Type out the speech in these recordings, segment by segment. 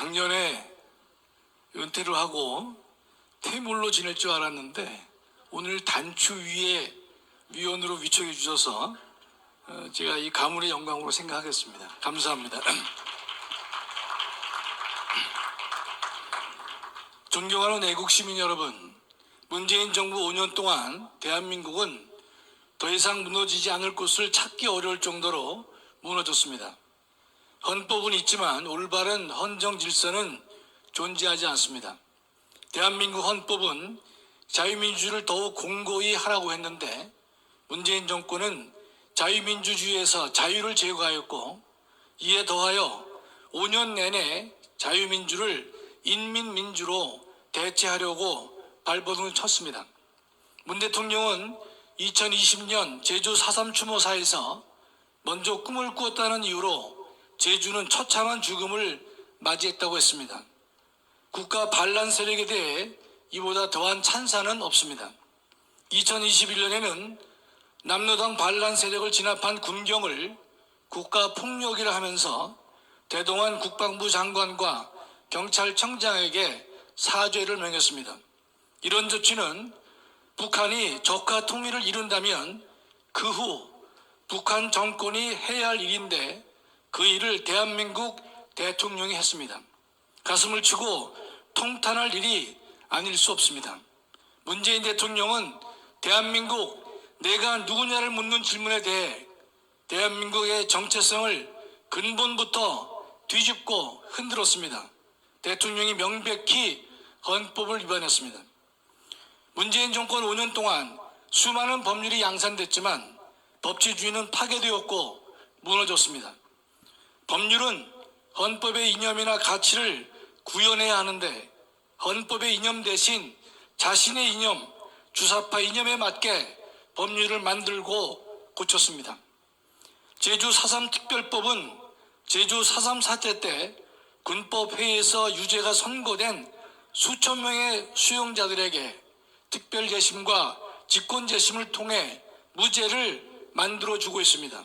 작년에 은퇴를 하고 퇴물로 지낼 줄 알았는데 오늘 단추위에 위원으로 위촉해 주셔서 제가 이 가문의 영광으로 생각하겠습니다. 감사합니다. 존경하는 애국 시민 여러분, 문재인 정부 5년 동안 대한민국은 더 이상 무너지지 않을 곳을 찾기 어려울 정도로 무너졌습니다. 헌법은 있지만 올바른 헌정 질서는 존재하지 않습니다. 대한민국 헌법은 자유민주주의를 더욱 공고히 하라고 했는데 문재인 정권은 자유민주주의에서 자유를 제거하였고 이에 더하여 5년 내내 자유민주를 인민민주로 대체하려고 발버둥을 쳤습니다. 문 대통령은 2020년 제주 4.3 추모사에서 먼저 꿈을 꾸었다는 이유로 제주는 처참한 죽음을 맞이했다고 했습니다. 국가 반란 세력에 대해 이보다 더한 찬사는 없습니다. 2021년에는 남로당 반란 세력을 진압한 군경을 국가폭력이라 하면서 대동한 국방부 장관과 경찰청장에게 사죄를 명했습니다. 이런 조치는 북한이 적화 통일을 이룬다면 그 후 북한 정권이 해야 할 일인데 그 일을 대한민국 대통령이 했습니다. 가슴을 치고 통탄할 일이 아닐 수 없습니다. 문재인 대통령은 대한민국 내가 누구냐를 묻는 질문에 대해 대한민국의 정체성을 근본부터 뒤집고 흔들었습니다. 대통령이 명백히 헌법을 위반했습니다. 문재인 정권 5년 동안 수많은 법률이 양산됐지만 법치주의는 파괴되었고 무너졌습니다. 법률은 헌법의 이념이나 가치를 구현해야 하는데 헌법의 이념 대신 자신의 이념, 주사파 이념에 맞게 법률을 만들고 고쳤습니다. 제주 4.3 특별법은 제주 4.3 사태 때 군법회의에서 유죄가 선고된 수천 명의 수용자들에게 특별재심과 직권재심을 통해 무죄를 만들어주고 있습니다.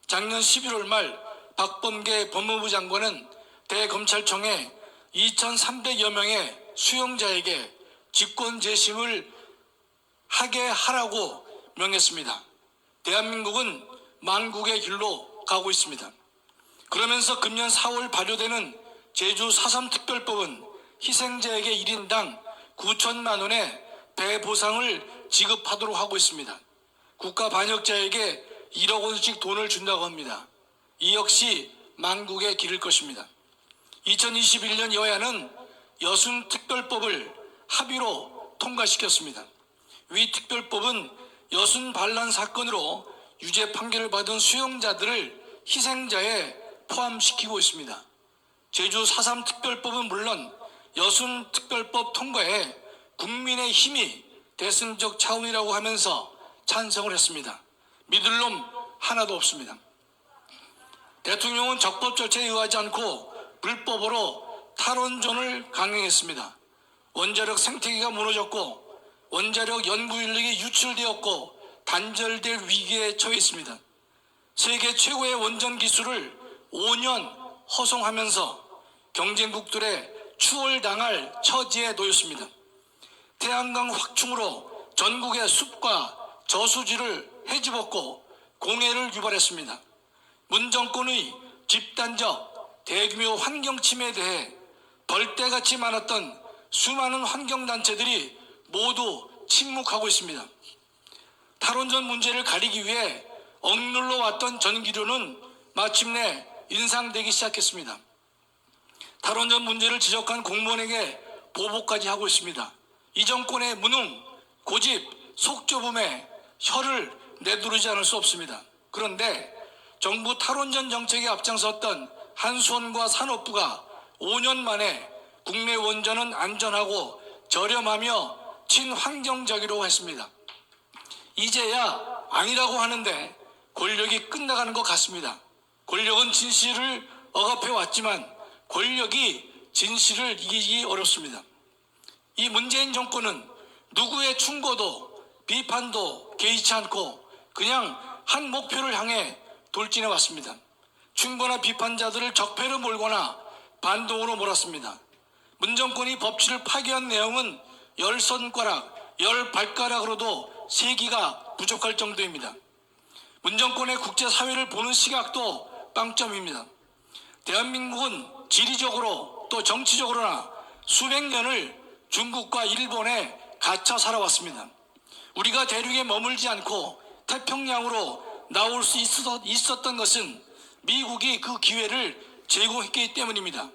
작년 11월 말 박범계 법무부 장관은 대검찰청에 2,300여 명의 수용자에게 직권재심을 하게 하라고 명했습니다. 대한민국은 만국의 길로 가고 있습니다. 그러면서 금년 4월 발효되는 제주 4.3 특별법은 희생자에게 1인당 9천만 원의 배보상을 지급하도록 하고 있습니다. 국가 반역자에게 1억 원씩 돈을 준다고 합니다. 이 역시 만국의 길일 것입니다. 2021년 여야는 여순 특별법을 합의로 통과시켰습니다. 위 특별법은 여순 반란 사건으로 유죄 판결을 받은 수용자들을 희생자에 포함시키고 있습니다. 제주 4.3 특별법은 물론 여순 특별법 통과에 국민의 힘이 대승적 차원이라고 하면서 찬성을 했습니다. 믿을 놈 하나도 없습니다. 대통령은 적법 절차에 의하지 않고 불법으로 탈원전을 강행했습니다. 원자력 생태계가 무너졌고 원자력 연구 인력이 유출되었고 단절될 위기에 처해 있습니다. 세계 최고의 원전 기술을 5년 허송하면서 경쟁국들의 추월당할 처지에 놓였습니다. 태양광 확충으로 전국의 숲과 저수지를 헤집었고 공해를 유발했습니다. 문 정권의 집단적 대규모 환경 침해에 대해 벌떼같이 많았던 수많은 환경단체들이 모두 침묵하고 있습니다. 탈원전 문제를 가리기 위해 억눌러 왔던 전기료는 마침내 인상되기 시작했습니다. 탈원전 문제를 지적한 공무원에게 보복까지 하고 있습니다. 이 정권의 무능, 고집, 속좁음에 혀를 내두르지 않을 수 없습니다. 그런데 정부 탈원전 정책에 앞장섰던 한수원과 산업부가 5년 만에 국내 원전은 안전하고 저렴하며 친환경적이라고 했습니다. 이제야 아니라고 하는데 권력이 끝나가는 것 같습니다. 권력은 진실을 억압해 왔지만 권력이 진실을 이기기 어렵습니다. 이 문재인 정권은 누구의 충고도 비판도 개의치 않고 그냥 한 목표를 향해 돌진해 왔습니다. 충고나 비판자들을 적폐로 몰거나 반동으로 몰았습니다. 문정권이 법치를 파괴한 내용은 10손가락, 10발가락으로도 세기가 부족할 정도입니다. 문정권의 국제사회를 보는 시각도 빵점입니다. 대한민국은 지리적으로 또 정치적으로나 수백 년을 중국과 일본에 갇혀 살아왔습니다. 우리가 대륙에 머물지 않고 태평양으로 나올 수 있었던 것은 미국이 그 기회를 제공했기 때문입니다.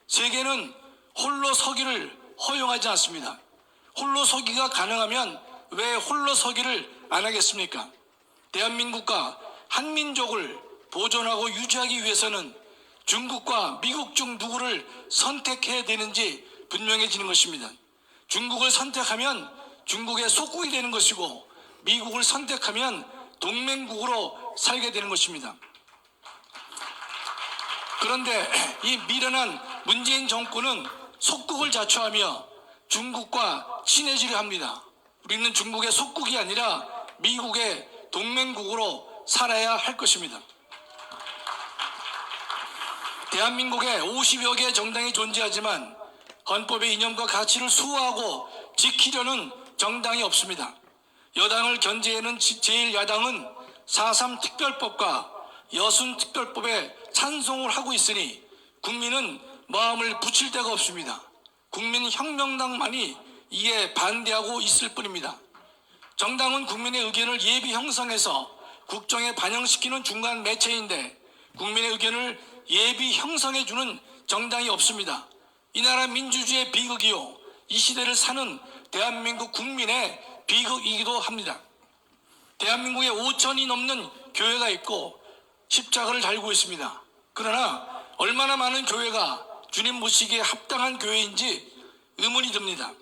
세계는 홀로 서기를 허용하지 않습니다. 홀로 서기가 가능하면 왜 홀로 서기를 안 하겠습니까? 대한민국과 한민족을 보존하고 유지하기 위해서는 중국과 미국 중 누구를 선택해야 되는지 분명해지는 것입니다. 중국을 선택하면 중국의 속국이 되는 것이고 미국을 선택하면 동맹국으로 살게 되는 것입니다. 그런데 이 미련한 문재인 정권은 속국을 자처하며 중국과 친해지려 합니다. 우리는 중국의 속국이 아니라 미국의 동맹국으로 살아야 할 것입니다. 대한민국에 50여 개의 정당이 존재하지만 헌법의 이념과 가치를 수호하고 지키려는 정당이 없습니다. 여당을 견제하는 제1야당은 4.3 특별법과 여순 특별법에 찬송을 하고 있으니 국민은 마음을 붙일 데가 없습니다. 국민혁명당만이 이에 반대하고 있을 뿐입니다. 정당은 국민의 의견을 예비 형성해서 국정에 반영시키는 중간 매체인데 국민의 의견을 예비 형성해주는 정당이 없습니다. 이 나라 민주주의의 비극이요, 이 시대를 사는 대한민국 국민의 비극이기도 합니다. 대한민국에 5천이 넘는 교회가 있고 십자가를 달고 있습니다. 그러나 얼마나 많은 교회가 주님 모시기에 합당한 교회인지 의문이 듭니다.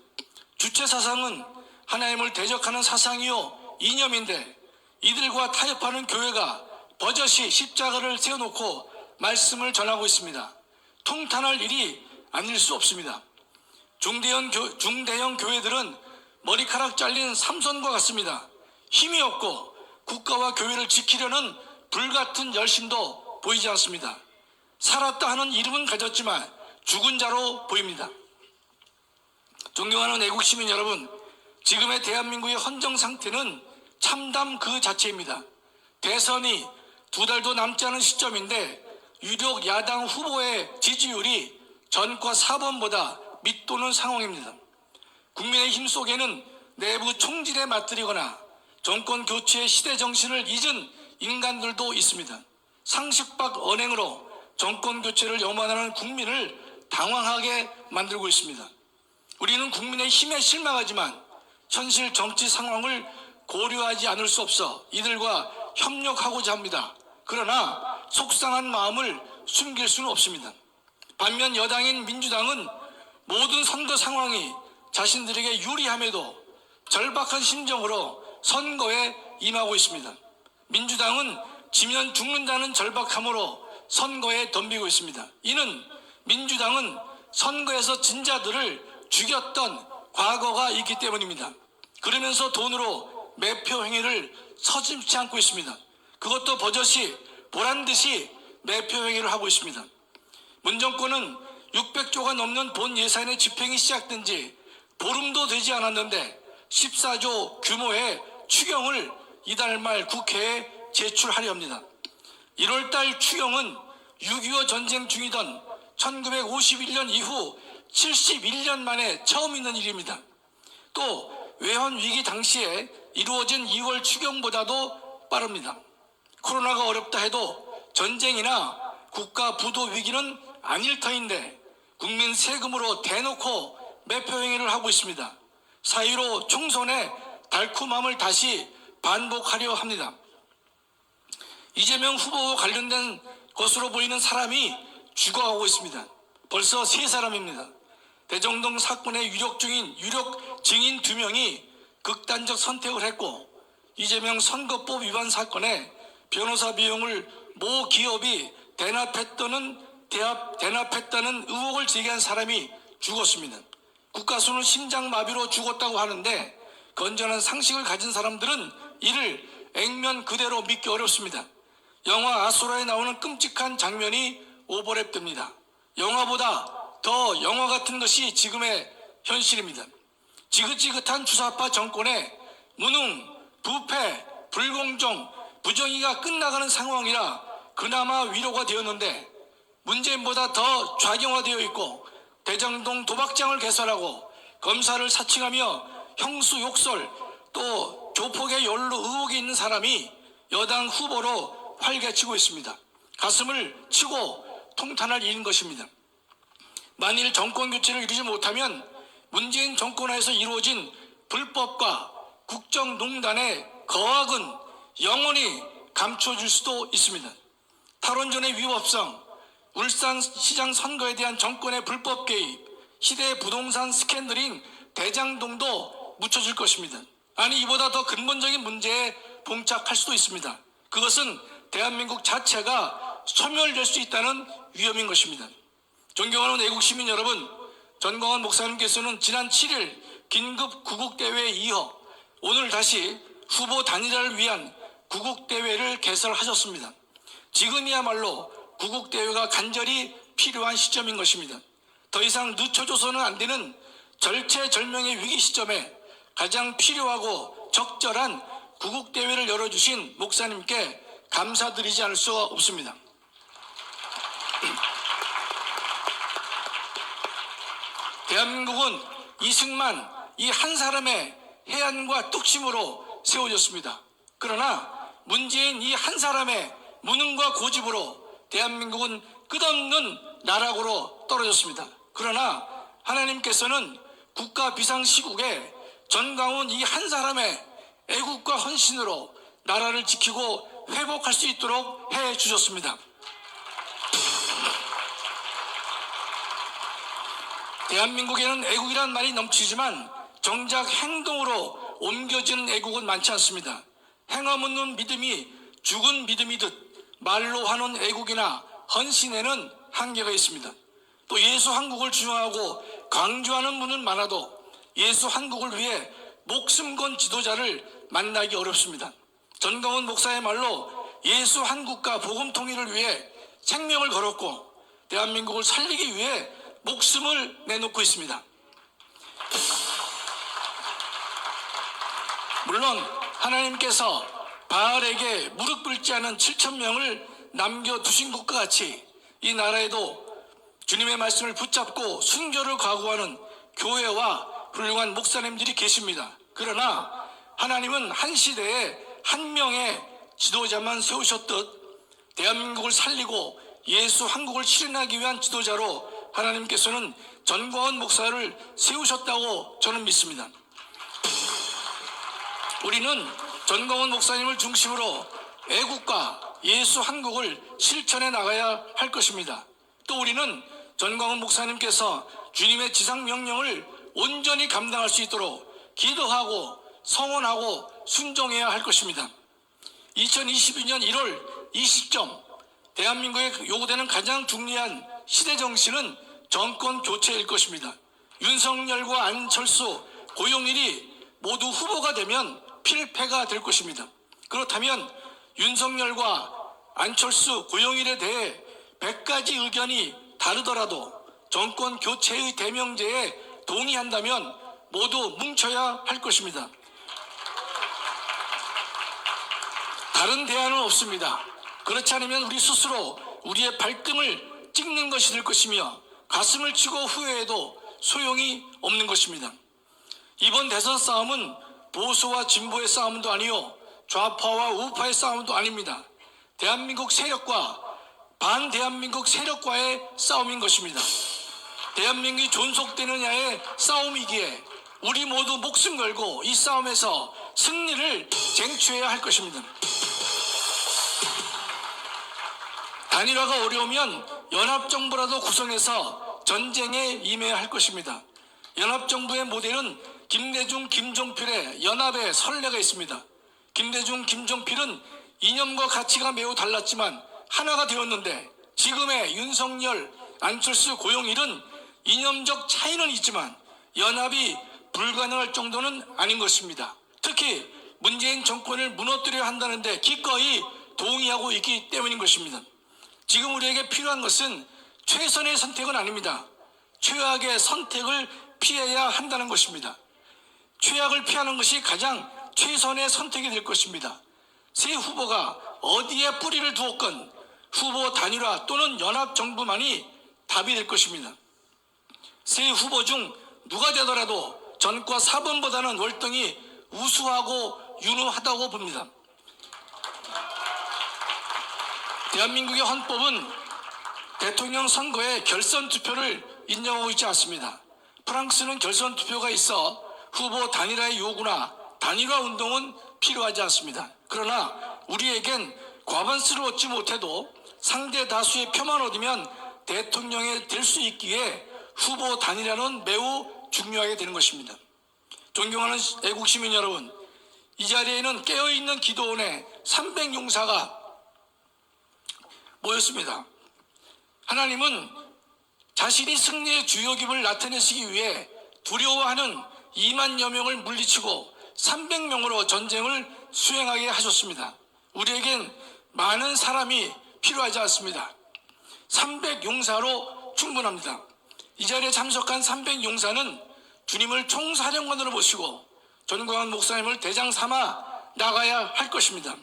주체 사상은 하나님을 대적하는 사상이요 이념인데 이들과 타협하는 교회가 버젓이 십자가를 세워놓고 말씀을 전하고 있습니다. 통탄할 일이 아닐 수 없습니다. 중대형 교회들은 머리카락 잘린 삼손과 같습니다. 힘이 없고 국가와 교회를 지키려는 불같은 열심도 보이지 않습니다. 살았다 하는 이름은 가졌지만 죽은 자로 보입니다. 존경하는 애국시민 여러분, 지금의 대한민국의 헌정 상태는 참담 그 자체입니다. 대선이 2달도 남지 않은 시점인데 유력 야당 후보의 지지율이 전과 4번보다 밑도는 상황입니다. 국민의힘 속에는 내부 총질에 맞들이거나 정권 교체의 시대 정신을 잊은 인간들도 있습니다. 상식박 언행으로 정권 교체를 염원하는 국민을 당황하게 만들고 있습니다. 우리는 국민의 힘에 실망하지만 현실 정치 상황을 고려하지 않을 수 없어 이들과 협력하고자 합니다. 그러나 속상한 마음을 숨길 수는 없습니다. 반면 여당인 민주당은 모든 선거 상황이 자신들에게 유리함에도 절박한 심정으로 선거에 임하고 있습니다. 민주당은 지면 죽는다는 절박함으로 선거에 덤비고 있습니다. 이는 민주당은 선거에서 진자들을 죽였던 과거가 있기 때문입니다. 그러면서 돈으로 매표 행위를 서슴지 않고 있습니다. 그것도 버젓이 보란듯이 매표 행위를 하고 있습니다. 문정권은 600조가 넘는 본 예산의 집행이 시작된 지 보름도 되지 않았는데 14조 규모의 추경을 이달 말 국회에 제출하려 합니다. 1월달 추경은 6.25 전쟁 중이던 1951년 이후 71년 만에 처음 있는 일입니다. 또 외환 위기 당시에 이루어진 2월 추경보다도 빠릅니다. 코로나가 어렵다 해도 전쟁이나 국가 부도 위기는 아닐 터인데 국민 세금으로 대놓고 매표 행위를 하고 있습니다. 4.15 총선의 달콤함을 다시 반복하려 합니다. 이재명 후보와 관련된 것으로 보이는 사람이 죽어가고 있습니다. 벌써 3사람입니다. 대정동 사건의 유력 증인 2명이 극단적 선택을 했고 이재명 선거법 위반 사건에 변호사 비용을 모 기업이 대납했다는 의혹을 제기한 사람이 죽었습니다. 국가수는 심장마비로 죽었다고 하는데 건전한 상식을 가진 사람들은 이를 액면 그대로 믿기 어렵습니다. 영화 아수라에 나오는 끔찍한 장면이 오버랩됩니다. 영화보다 더 영화 같은 것이 지금의 현실입니다. 지긋지긋한 주사파 정권의 무능, 부패, 불공정, 부정의가 끝나가는 상황이라 그나마 위로가 되었는데 문재인보다 더 좌경화되어 있고 대장동 도박장을 개설하고 검사를 사칭하며 형수 욕설 또 조폭의 연루 의혹이 있는 사람이 여당 후보로 활개치고 있습니다. 가슴을 치고 통탄할 일인 것입니다. 만일 정권 교체를 이루지 못하면 문재인 정권하에서 이루어진 불법과 국정농단의 거악은 영원히 감춰질 수도 있습니다. 탈원전의 위법성, 울산시장 선거에 대한 정권의 불법 개입, 시대 부동산 스캔들인 대장동도 묻혀질 것입니다. 아니 이보다 더 근본적인 문제에 봉착할 수도 있습니다. 그것은 대한민국 자체가 소멸될 수 있다는 위험인 것입니다. 존경하는 애국 시민 여러분, 전광훈 목사님께서는 지난 7일 긴급 구국대회에 이어 오늘 다시 후보 단일화를 위한 구국대회를 개설하셨습니다. 지금이야말로 구국대회가 간절히 필요한 시점인 것입니다. 더 이상 늦춰줘서는 안 되는 절체절명의 위기 시점에 가장 필요하고 적절한 구국대회를 열어주신 목사님께 감사드리지 않을 수가 없습니다. 대한민국은 이승만 이 한 사람의 해안과 뚝심으로 세워졌습니다. 그러나 문재인 이 한 사람의 무능과 고집으로 대한민국은 끝없는 나락으로 떨어졌습니다. 그러나 하나님께서는 국가 비상시국에 전광훈 이 한 사람의 애국과 헌신으로 나라를 지키고 회복할 수 있도록 해주셨습니다. 대한민국에는 애국이란 말이 넘치지만 정작 행동으로 옮겨지는 애국은 많지 않습니다. 행함 없는 믿음이 죽은 믿음이듯 말로 하는 애국이나 헌신에는 한계가 있습니다. 또 예수 한국을 주장하고 강조하는 분은 많아도 예수 한국을 위해 목숨 건 지도자를 만나기 어렵습니다. 전광훈 목사의 말로 예수 한국과 복음 통일을 위해 생명을 걸었고 대한민국을 살리기 위해 목숨을 내놓고 있습니다. 물론 하나님께서 바알에게 무릎 꿇지 않은 7,000명을 남겨두신 것과 같이 이 나라에도 주님의 말씀을 붙잡고 순교를 각오하는 교회와 훌륭한 목사님들이 계십니다. 그러나 하나님은 한 시대에 한 명의 지도자만 세우셨듯 대한민국을 살리고 예수 한국을 실현하기 위한 지도자로 하나님께서는 전광훈 목사를 세우셨다고 저는 믿습니다. 우리는 전광훈 목사님을 중심으로 애국과 예수 한국을 실천해 나가야 할 것입니다. 또 우리는 전광훈 목사님께서 주님의 지상명령을 온전히 감당할 수 있도록 기도하고 성원하고 순종해야 할 것입니다. 2022년 1월 이 시점 대한민국에 요구되는 가장 중요한 시대정신은 정권 교체일 것입니다. 윤석열과 안철수, 고용일이 모두 후보가 되면 필패가 될 것입니다. 그렇다면 윤석열과 안철수, 고용일에 대해 100가지 의견이 다르더라도 정권 교체의 대명제에 동의한다면 모두 뭉쳐야 할 것입니다. 다른 대안은 없습니다. 그렇지 않으면 우리 스스로 우리의 발등을 찍는 것이 될 것이며 가슴을 치고 후회해도 소용이 없는 것입니다. 이번 대선 싸움은 보수와 진보의 싸움도 아니요 좌파와 우파의 싸움도 아닙니다. 대한민국 세력과 반대한민국 세력과의 싸움인 것입니다. 대한민국이 존속되느냐의 싸움이기에 우리 모두 목숨 걸고 이 싸움에서 승리를 쟁취해야 할 것입니다. 단일화가 어려우면 연합정부라도 구성해서 전쟁에 임해야 할 것입니다. 연합정부의 모델은 김대중, 김종필의 연합의 선례가 있습니다. 김대중, 김종필은 이념과 가치가 매우 달랐지만 하나가 되었는데 지금의 윤석열, 안철수, 고용일은 이념적 차이는 있지만 연합이 불가능할 정도는 아닌 것입니다. 특히 문재인 정권을 무너뜨려야 한다는데 기꺼이 동의하고 있기 때문인 것입니다. 지금 우리에게 필요한 것은 최선의 선택은 아닙니다. 최악의 선택을 피해야 한다는 것입니다. 최악을 피하는 것이 가장 최선의 선택이 될 것입니다. 새 후보가 어디에 뿌리를 두었건 후보 단일화 또는 연합정부만이 답이 될 것입니다. 새 후보 중 누가 되더라도 전과 4번보다는 월등히 우수하고 유능하다고 봅니다. 대한민국의 헌법은 대통령 선거의 결선 투표를 인정하고 있지 않습니다. 프랑스는 결선 투표가 있어 후보 단일화의 요구나 단일화 운동은 필요하지 않습니다. 그러나 우리에겐 과반수를 얻지 못해도 상대 다수의 표만 얻으면 대통령이 될 수 있기에 후보 단일화는 매우 중요하게 되는 것입니다. 존경하는 애국시민 여러분, 이 자리에는 깨어있는 기도원의 300용사가 모였습니다. 하나님은 자신이 승리의 주역임을 나타내시기 위해 두려워하는 2만여 명을 물리치고 300명으로 전쟁을 수행하게 하셨습니다. 우리에겐 많은 사람이 필요하지 않습니다. 300용사로 충분합니다. 이 자리에 참석한 300용사는 주님을 총사령관으로 모시고 전광훈 목사님을 대장 삼아 나가야 할 것입니다.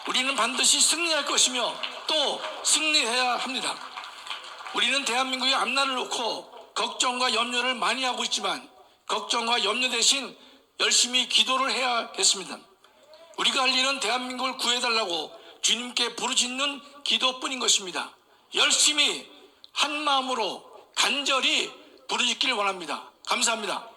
우리는 반드시 승리할 것이며 또 승리해야 합니다. 우리는 대한민국의 앞날을 놓고 걱정과 염려를 많이 하고 있지만 걱정과 염려 대신 열심히 기도를 해야겠습니다. 우리가 할 일은 대한민국을 구해달라고 주님께 부르짖는 기도뿐인 것입니다. 열심히 한 마음으로 간절히 부르짖기를 원합니다. 감사합니다.